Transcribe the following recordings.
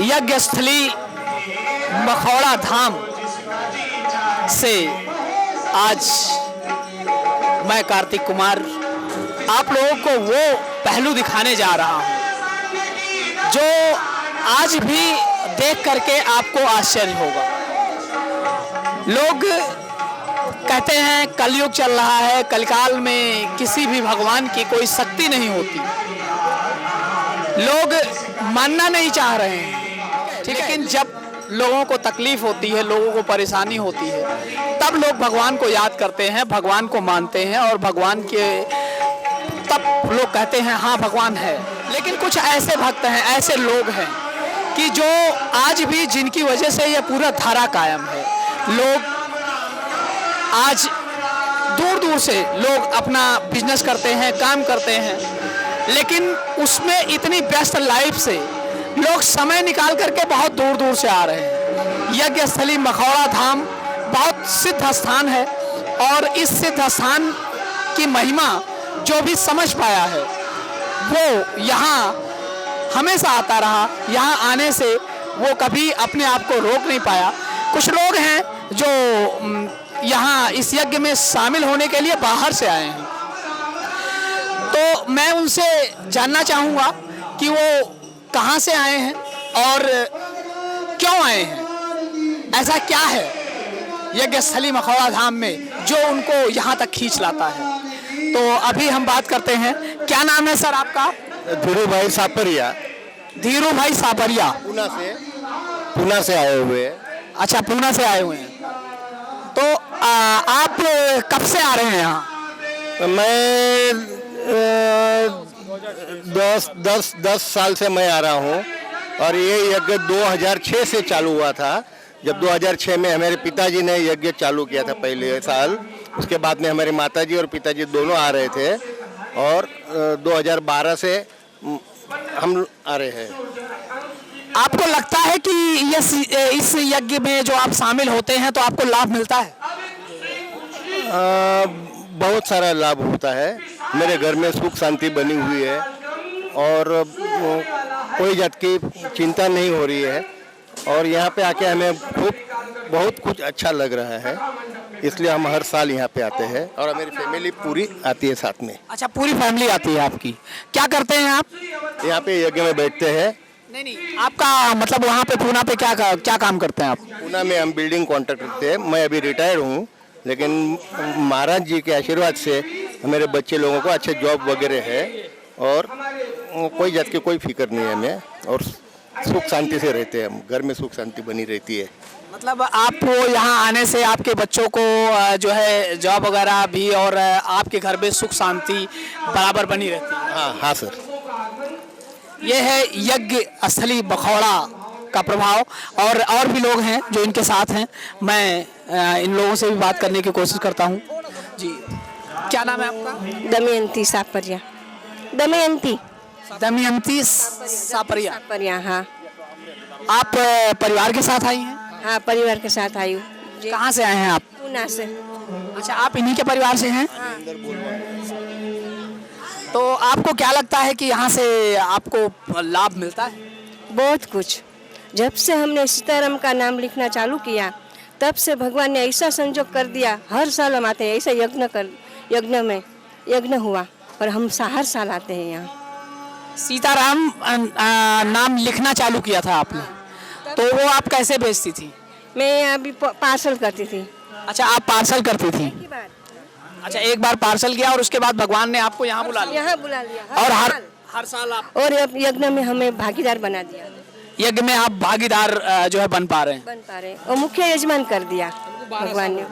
यज्ञ स्थली मखौड़ा धाम से आज मैं कार्तिक कुमार आप लोगों को वो पहलू दिखाने जा रहा हूं जो आज भी देख करके आपको आश्चर्य होगा। लोग कहते हैं कलयुग चल रहा है, कलिकाल में किसी भी भगवान की कोई शक्ति नहीं होती, लोग मानना नहीं चाह रहे हैं, लेकिन जब लोगों को तकलीफ होती है, लोगों को परेशानी होती है, तब लोग भगवान को याद करते हैं, भगवान को मानते हैं और भगवान के तब लोग कहते हैं हाँ भगवान है। लेकिन कुछ ऐसे भक्त हैं, ऐसे लोग हैं कि जो आज भी जिनकी वजह से ये पूरा धारा कायम है। लोग आज दूर दूर से लोग अपना बिजनेस करते हैं, काम करते हैं, लेकिन उसमें इतनी व्यस्त लाइफ से लोग समय निकाल करके बहुत दूर दूर से आ रहे हैं। यज्ञ स्थली मखौड़ा धाम बहुत सिद्ध स्थान है और इस सिद्ध स्थान की महिमा जो भी समझ पाया है वो यहाँ हमेशा आता रहा। यहाँ आने से वो कभी अपने आप को रोक नहीं पाया। कुछ लोग हैं जो यहाँ इस यज्ञ में शामिल होने के लिए बाहर से आए हैं, तो मैं उनसे जानना चाहूँगा कि वो कहाँ से आए हैं और क्यों आए हैं, ऐसा क्या है यज्ञ स्थली मखौड़ा धाम में जो उनको यहाँ तक खींच लाता है। तो अभी हम बात करते हैं। क्या नाम है सर आपका? धीरू भाई सापरिया। धीरू भाई सापरिया पूना से आए हुए हैं। अच्छा, पूना से आए हुए हैं। तो आप कब से आ रहे हैं यहाँ? मैं 10 साल से मैं आ रहा हूँ और ये यज्ञ 2006 से चालू हुआ था। जब 2006 में हमारे पिताजी ने यज्ञ चालू किया था पहले साल, उसके बाद में हमारे माताजी और पिताजी दोनों आ रहे थे और 2012 से हम आ रहे हैं। आपको लगता है कि इस यज्ञ में जो आप शामिल होते हैं तो आपको लाभ मिलता है? बहुत सारा लाभ होता है। मेरे घर में सुख शांति बनी हुई है और कोई जात की चिंता नहीं हो रही है और यहाँ पे आके हमें बहुत कुछ अच्छा लग रहा है, इसलिए हम हर साल यहाँ पे आते हैं और मेरी फैमिली पूरी आती है साथ में। अच्छा, पूरी फैमिली आती है आपकी। क्या करते हैं आप? यहाँ पे यज्ञ में बैठते हैं। नहीं, आपका मतलब वहाँ पे पूना पे क्या काम करते हैं आप? पूना में हम बिल्डिंग कॉन्ट्रैक्टर थे। मैं अभी रिटायर्ड हूँ, लेकिन महाराज जी के आशीर्वाद से मेरे बच्चे लोगों को अच्छे जॉब वगैरह है और कोई जात की कोई फिक्र नहीं है हमें और सुख शांति से रहते हैं हम। घर में सुख शांति बनी रहती है। मतलब आपको यहाँ आने से आपके बच्चों को जो है जॉब वगैरह भी और आपके घर में सुख शांति बराबर बनी रहती है? हाँ सर। ये है यज्ञ स्थली मखौड़ा का प्रभाव। और भी लोग हैं जो इनके साथ हैं। मैं इन लोगों से भी बात करने की कोशिश करता हूँ। जी, क्या नाम है आपका? दमयंती सापरिया। दमयंती सापरिया। हाँ। आप परिवार के साथ आई हैं? हाँ, परिवार के साथ आई हूँ। कहाँ से आए हैं आप? पूना से। अच्छा, आप इन्हीं के परिवार से हैं? हाँ। तो आपको क्या लगता है कि यहाँ से आपको लाभ मिलता है? बहुत कुछ। जब से हमने सीताराम का नाम लिखना चालू किया तब से भगवान ने ऐसा संजोग कर दिया, हर साल हम आते हैं। ऐसा यज्ञ हुआ और हम हर साल आते हैं यहाँ। सीताराम नाम लिखना चालू किया था आपने, तो वो आप कैसे बेचती थी? मैं अभी पार्सल करती थी। अच्छा, आप पार्सल करती थी। अच्छा, एक बार पार्सल किया और उसके बाद भगवान ने आपको यहाँ बुला लिया? यहाँ बुला लिया और हर साल आप? और यज्ञ में हमें भागीदार बना दिया। यज्ञ में आप भागीदार जो है बन पा रहे हैं और मुख्य यजमान कर दिया भगवान ने।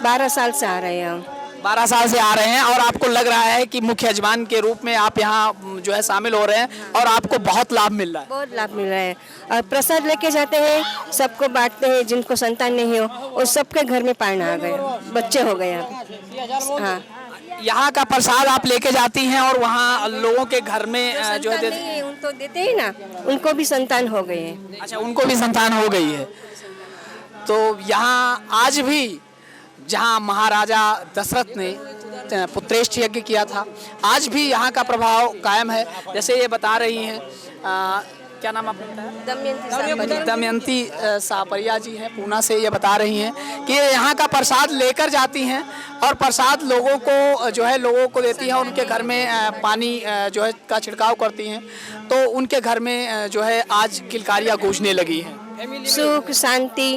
12 साल से आ रहे हैं हम। 12 साल से आ रहे हैं और आपको लग रहा है कि मुख्य यजमान के रूप में आप यहाँ जो है शामिल हो रहे हैं और आपको बहुत लाभ मिल रहा है? बहुत लाभ मिल रहा है। और प्रसाद लेके जाते हैं, सबको बांटते हैं। जिनको संतान नहीं हो और सबके घर में पाना आ गया, बच्चे हो गए। हाँ, यहाँ का प्रसाद आप लेके जाती हैं और वहाँ लोगों के घर में जो है उनको देते हैं ना, उनको भी संतान हो गई है। अच्छा, उनको भी संतान हो गई है। तो यहाँ आज भी जहाँ महाराजा दशरथ ने पुत्रेष्ठ यज्ञ किया था, आज भी यहाँ का प्रभाव कायम है। जैसे ये बता रही हैं क्या नाम आपने बताया? दमयंती दमयंती सापरिया जी हैं पूना से। ये बता रही हैं कि ये यहाँ का प्रसाद लेकर जाती हैं और प्रसाद लोगों को जो है लोगों को देती हैं। उनके घर में पानी जो है का छिड़काव करती हैं, तो उनके घर में जो है आज किलकारियाँ गूंजने लगी हैं। सुख शांति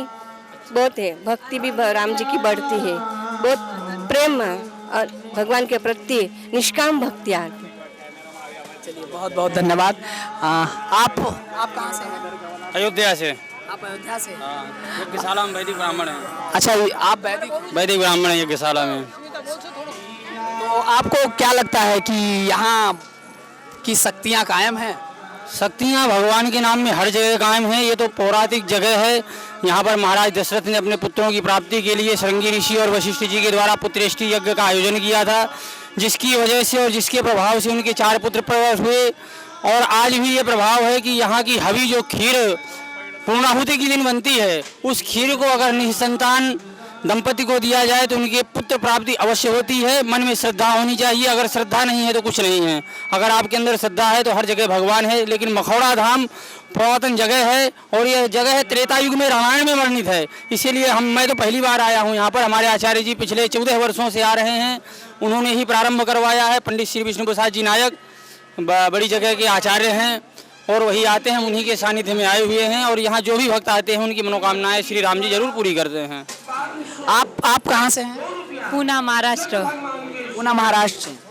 बहुत है, भक्ति भी राम जी की बढ़ती है, बहुत प्रेम और भगवान के प्रति निष्काम भक्ति आती है। चलिए बहुत बहुत धन्यवाद। आप कहाँ से हैं? अयोध्या से। आप अयोध्या से? यज्ञशाला में वैदिक ब्राह्मण है। अच्छा, ये आप वैदिक ब्राह्मण है यज्ञशाला में। तो आपको क्या लगता है कि यहाँ की शक्तियाँ कायम हैं? शक्तियाँ भगवान के नाम में हर जगह कायम है। ये तो पौराणिक जगह है। यहाँ पर महाराज दशरथ ने अपने पुत्रों की प्राप्ति के लिए श्रृंगी ऋषि और वशिष्ठ जी के द्वारा पुत्रेष्टि यज्ञ का आयोजन किया था, जिसकी वजह से और जिसके प्रभाव से उनके 4 पुत्र प्रकट हुए। और आज भी ये प्रभाव है कि यहाँ की हवि जो खीर पूर्णाहुति की दिन बनती है, उस खीर को अगर निसंतान दंपति को दिया जाए तो उनके पुत्र प्राप्ति अवश्य होती है। मन में श्रद्धा होनी चाहिए, अगर श्रद्धा नहीं है तो कुछ नहीं है। अगर आपके अंदर श्रद्धा है तो हर जगह भगवान है। लेकिन मखौड़ा धाम पुरातन जगह है और यह जगह त्रेता युग में रामायण में वर्णित है, इसीलिए मैं तो पहली बार आया हूँ यहाँ पर। हमारे आचार्य जी पिछले 14 वर्षों से आ रहे हैं, उन्होंने ही प्रारंभ करवाया है। पंडित श्री विष्णु प्रसाद जी नायक बड़ी जगह के आचार्य हैं और वही आते हैं, उन्हीं के सानिध्य में आए हुए हैं। और यहाँ जो भी भक्त आते हैं उनकी मनोकामनाएं श्री राम जी जरूर पूरी करते हैं। आप कहाँ से हैं? पूना महाराष्ट्र। पूना महाराष्ट्र से।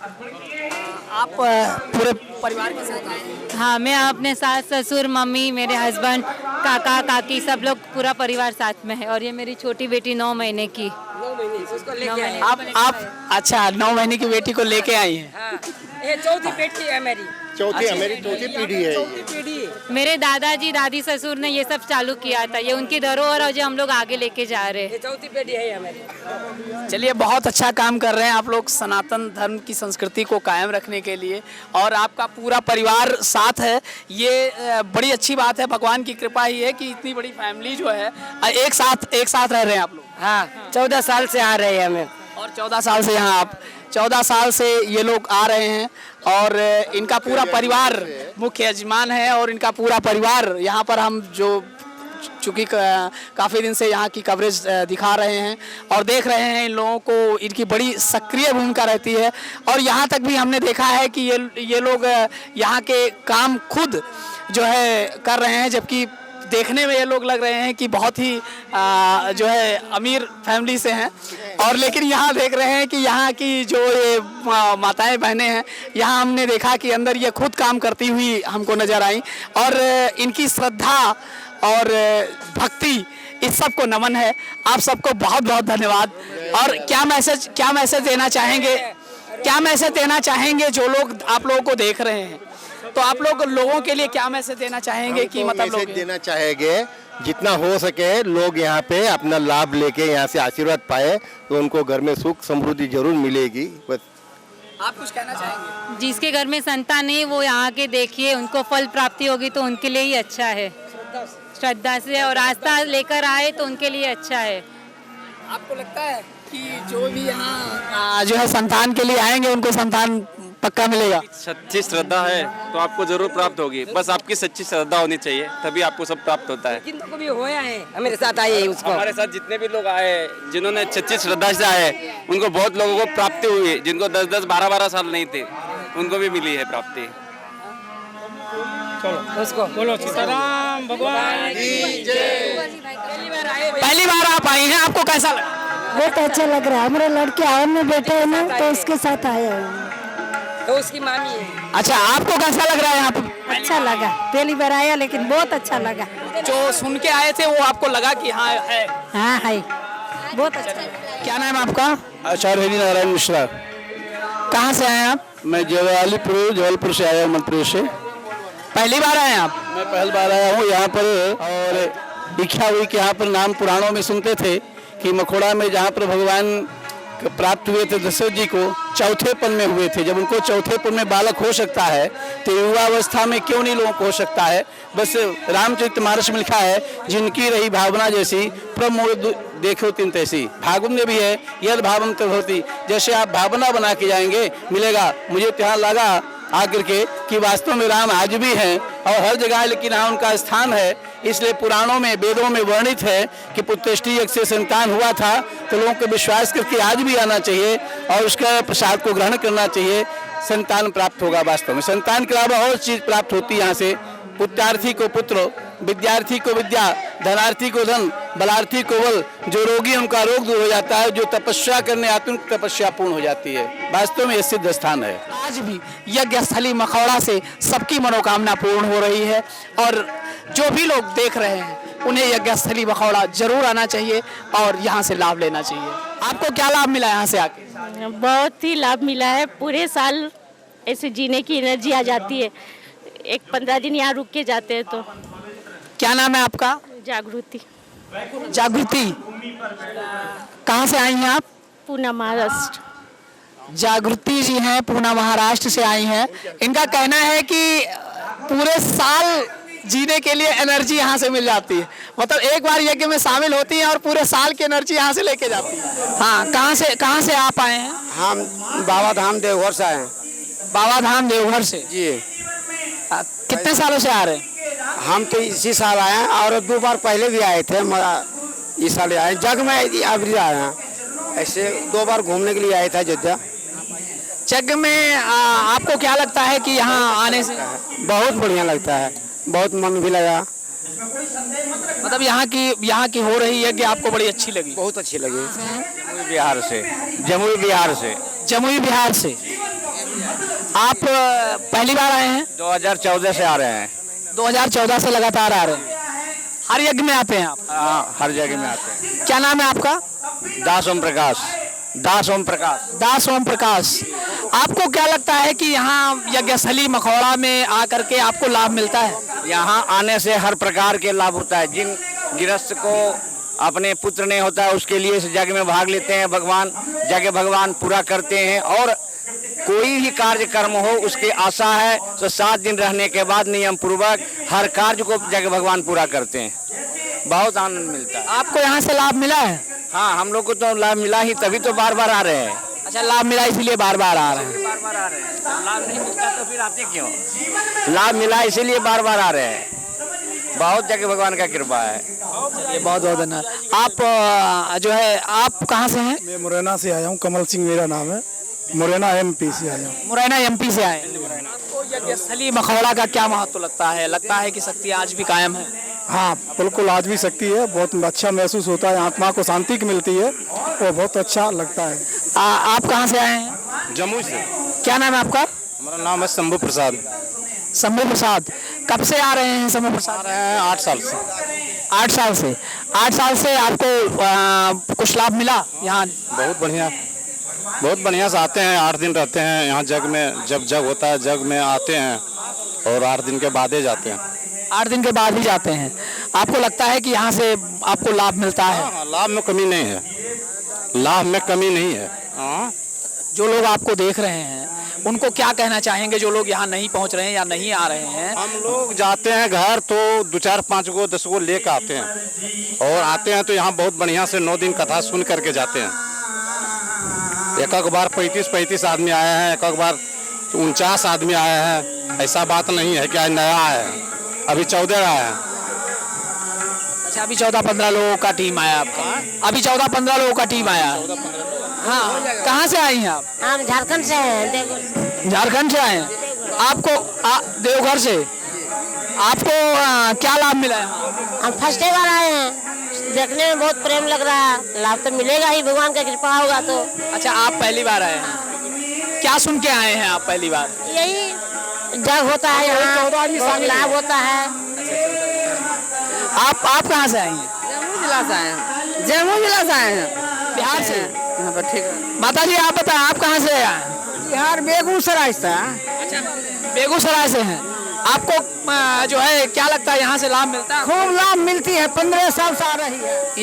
आप पूरे परिवार के साथ आए हैं? हाँ, मैं अपने सास ससुर मम्मी मेरे हस्बैंड काका काकी सब लोग पूरा परिवार साथ में है। और ये मेरी छोटी बेटी 9 महीने की। 9 महीने। आप अच्छा 9 महीने की बेटी को लेके आई हैं? हाँ, ये चौथी बेटी है मेरी। मेरी चौथी पीढ़ी है। मेरे दादाजी दादी ससुर ने ये सब चालू किया था, ये उनकी धरोहर और जो हम लोग आगे लेके जा रहे हैं। चौथी बेटी है हमारी। चलिए बहुत अच्छा काम कर रहे हैं आप लोग सनातन धर्म की संस्कृति को कायम रखने के लिए, और आपका पूरा परिवार साथ है। ये बड़ी अच्छी बात है, भगवान की कृपा ही है कि इतनी बड़ी फैमिली जो है एक साथ रह रहे हैं आप लोग। हाँ, 14 साल से आ रहे हैं हमें। और 14 साल से यहाँ आप 14 साल से ये लोग आ रहे हैं और इनका पूरा परिवार मुख्य यजमान है और इनका पूरा परिवार यहाँ पर हम जो चूँकि काफ़ी दिन से यहाँ की कवरेज दिखा रहे हैं और देख रहे हैं, इन लोगों को इनकी बड़ी सक्रिय भूमिका रहती है। और यहाँ तक भी हमने देखा है कि ये लोग यहाँ के काम खुद जो है कर रहे हैं, जबकि देखने में ये लोग लग रहे हैं कि बहुत ही जो है अमीर फैमिली से हैं। और लेकिन यहाँ देख रहे हैं कि यहाँ की जो ये माताएं बहनें हैं, यहाँ हमने देखा कि अंदर ये खुद काम करती हुई हमको नज़र आई। और इनकी श्रद्धा और भक्ति, इस सब को नमन है। आप सबको बहुत बहुत धन्यवाद। और क्या मैसेज देना चाहेंगे? क्या मैसेज देना चाहेंगे जो लोग आप लोगों को देख रहे हैं? तो आप लोगों के लिए क्या मैसेज देना चाहेंगे कि मतलब मैसेज देना चाहेंगे जितना हो सके लोग यहाँ पे अपना लाभ लेके यहाँ से आशीर्वाद पाए तो उनको घर में सुख समृद्धि जरूर मिलेगी। बस आप कुछ कहना चाहेंगे? जिसके घर में संतान है वो यहाँ के देखिए, उनको फल प्राप्ति होगी तो उनके लिए ही अच्छा है। श्रद्धा से और आस्था लेकर आए तो उनके लिए अच्छा है। आपको लगता है कि जो भी यहाँ जो है संतान के लिए आएंगे उनको संतान पक्का मिलेगा? सच्ची श्रद्धा है तो आपको जरूर प्राप्त होगी। बस आपकी सच्ची श्रद्धा होनी चाहिए, तभी आपको सब प्राप्त होता है। किन्तु भी होया है, हमारे साथ आए हैं उसको। हमारे साथ जितने भी लोग आए, जिन्होंने सच्ची श्रद्धा से आए, उनको बहुत लोगों को प्राप्ति हुई है। जिनको 10-10, 12-12 साल नहीं थे, उनको भी मिली है प्राप्ति। उसको बोलो सीताराम भगवान की जय। पहली बार आप आई हैं, आपको कैसा लगा? बहुत अच्छा लग रहा है। हमारे लड़के आवन में बैठे हैं ना, तो उसके साथ आए हैं। तो उसकी मामी है। अच्छा, आपको कैसा लग रहा है यहाँ पे? अच्छा लगा, पहली बार आया लेकिन बहुत अच्छा लगा। जो सुन के आए थे वो आपको लगा कि हाँ है? हाँ है, बहुत अच्छा। क्या नाम है आपका? आचार्य नारायण मिश्रा। कहाँ से आए हैं आप? मैं जबलपुर से आया हूँ, मध्य प्रदेश से। पहली बार आए हैं आप? मैं पहली बार आया हूँ यहाँ पर। और इच्छा हुई कि यहाँ पर नाम पुराणों में सुनते थे कि मखोड़ा में जहाँ पर भगवान प्राप्त हुए थे दशरथ जी को, चौथेपन में हुए थे। जब उनको चौथेपन में बालक हो सकता है तो युवावस्था में क्यों नहीं लोगों को हो सकता है। बस रामचरितमानस में लिखा है, जिनकी रही भावना जैसी प्रमोद देखो तीन तैसी। भागवत में भी है, यद भावम तद होती। जैसे आप भावना बना के जाएंगे मिलेगा। मुझे यहाँ लगा आकर के कि वास्तव में राम आज भी हैं और हर जगह, लेकिन हाँ उनका स्थान है। इसलिए पुराणों में, वेदों में वर्णित है कि पुत्रेष्टि यज्ञ से संतान हुआ था, तो लोगों को विश्वास करके आज भी आना चाहिए और उसका प्रसाद को ग्रहण करना चाहिए। संतान प्राप्त होगा। वास्तव में संतान के अलावा और चीज प्राप्त होती है यहाँ से। पुत्रार्थी को पुत्र, विद्यार्थी को विद्या, धनार्थी को धन, बलार्थी को बल। जो रोगी उनका रोग दूर हो जाता है, जो तपस्या करने आते हैं उनकी तपस्या पूर्ण हो जाती है। वास्तव में यह सिद्ध स्थान है। आज भी यज्ञ स्थली मखौड़ा से सबकी मनोकामना पूर्ण हो रही है और जो भी लोग देख रहे हैं उन्हें यज्ञ स्थली मखौड़ा जरूर आना चाहिए और यहाँ से लाभ लेना चाहिए। आपको क्या लाभ मिला यहाँ से आके? बहुत ही लाभ मिला है। पूरे साल ऐसे जीने की एनर्जी आ जाती है। एक 15 दिन यहाँ रुक के जाते हैं तो। क्या नाम है आपका? जागृति। जागृति, कहाँ से आई हैं आप? पूना, महाराष्ट्र। जागृति जी हैं, पूना महाराष्ट्र से आई हैं। इनका कहना है कि पूरे साल जीने के लिए एनर्जी यहाँ से मिल जाती है। मतलब एक बार यज्ञ में शामिल होती हैं और पूरे साल की एनर्जी यहाँ से लेके जाती है। हाँ, कहाँ से आप आए हैं? हम बाबा धाम देवघर से आए हैं। बाबा धाम देवघर से जी। कितने सालों से आ रहे हैं? हम तो इसी साल आए हैं और 2 बार पहले भी आए थे। इस साल आए, जग में अभी आए हैं। ऐसे 2 बार घूमने के लिए आए थे अयोध्या। जग में आपको क्या लगता है कि यहाँ आने से? बहुत बढ़िया लगता है, बहुत मन भी लगा। मतलब यहाँ की हो रही यज्ञ आपको बड़ी अच्छी लगी? बहुत अच्छी लगी। बिहार से, जमुई बिहार से। जमुई बिहार से आप पहली बार आए हैं? 2014 से आ रहे हैं। 2014 से लगातार आ रहे हैं। हर यज्ञ में आते हैं आप? हाँ, हर जगह में आते हैं। क्या नाम है आपका? दास ओम प्रकाश। दास ओम प्रकाश। दास ओम प्रकाश। आपको क्या लगता है कि यहाँ यज्ञस्थली मखौड़ा में आकर के आपको लाभ मिलता है? यहाँ आने से हर प्रकार के लाभ होता है। जिन गृहस्थ को अपने पुत्र नहीं होता है उसके लिए इस यज्ञ में भाग लेते हैं। भगवान यज्ञ भगवान पूरा करते हैं और कोई भी कार्य कर्म हो उसकी आशा है तो 7 दिन रहने के बाद नियम पूर्वक हर कार्य को यज्ञ भगवान पूरा करते हैं। बहुत आनंद मिलता है। आपको यहाँ से लाभ मिला है? हाँ, हम लोग को तो लाभ मिला ही, तभी तो बार बार आ रहे हैं। अच्छा, लाभ मिला इसलिए बार बार आ रहे हैं। बार बार आ रहे हैं। लाभ नहीं मिलता तो फिर आते क्यों? लाभ मिला इसीलिए बार बार आ रहे हैं। बहुत जगह भगवान का कृपा है। ये बहुत धन्यवाद। आप जो है, आप कहाँ से हैं? मैं मुरैना से आया हूँ। कमल सिंह मेरा नाम है। मुरैना MP से आया हूँ। मुरैना MP से आए। आपको यज्ञस्थली मखौड़ा का क्या महत्व लगता है? लगता है कि शक्ति आज भी कायम है? हाँ, बिल्कुल आज भी शक्ति है। बहुत अच्छा महसूस होता है, आत्मा को शांति की मिलती है और बहुत अच्छा लगता है। आप कहाँ से आए हैं? जमुई से। क्या नाम है आपका? हमारा नाम है शंभू प्रसाद। शंभू प्रसाद। कब से आ रहे हैं शंभू प्रसाद? आ रहे हैं 8 साल से। 8 साल से। 8 साल से आपको कुछ लाभ मिला यहाँ? बहुत बढ़िया से आते हैं। 8 दिन रहते हैं यहाँ जग में। जब जग होता है जग में आते हैं और 8 दिन के बाद ही जाते हैं। 8 दिन के बाद ही जाते हैं। आपको लगता है कि यहाँ से आपको लाभ मिलता है? हाँ, लाभ में कमी नहीं है। लाभ में कमी नहीं है। हाँ। जो लोग आपको देख रहे हैं उनको क्या कहना चाहेंगे, जो लोग यहाँ नहीं पहुँच रहे हैं या नहीं आ रहे हैं? हम लोग जाते हैं घर तो 2, 4, 5 गो 10 गो लेकर आते हैं और आते हैं तो यहाँ बहुत बढ़िया से 9 दिन कथा सुन करके जाते हैं। एक बार 35 आदमी आए हैं, एक बार 49 आदमी आए हैं। ऐसा बात नहीं है कि आज नया आया है। अभी 14 आए हैं। अच्छा, अभी 14-15 लोगों का टीम आया आपका? अभी 14-15 लोगों का टीम आया। हाँ, कहाँ से आई हैं आप? हम झारखंड से हैं। झारखंड से आए हैं। आपको देवघर से आपको क्या लाभ मिला है? हम फर्स्ट बार आए हैं। देखने में बहुत प्रेम लग रहा है। लाभ तो मिलेगा ही, भगवान का कृपा होगा तो। अच्छा, आप पहली बार आए हैं। क्या सुन के आए हैं आप पहली बार? यही जग होता है यहाँ, बहुत लाभ होता है। आप कहाँ से आई हैं? जम्मू जिला से आए हैं। जम्मू जिला से आए हैं, बिहार से। यहाँ पर ठीक है। माता जी आप बताएं, आप कहाँ से आए हैं? बिहार बेगूसराय से। अच्छा, बेगूसराय से हैं। आपको जो है क्या लगता है यहाँ से लाभ मिलता है? खूब लाभ मिलती है। 15 साल से आ रही है।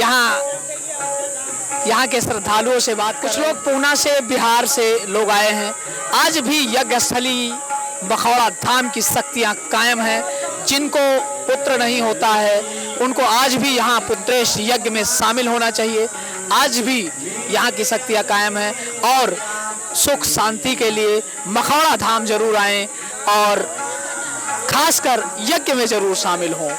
यहाँ के श्रद्धालुओं से बात, कुछ लोग पूना से, बिहार से लोग आए हैं। आज भी यज्ञस्थली मखौड़ा धाम की शक्तियाँ कायम हैं। जिनको पुत्र नहीं होता है उनको आज भी यहाँ पुत्रेश यज्ञ में शामिल होना चाहिए। आज भी यहाँ की शक्तियाँ कायम हैं और सुख शांति के लिए मखौड़ा धाम जरूर आएं और खासकर यज्ञ में जरूर शामिल हों।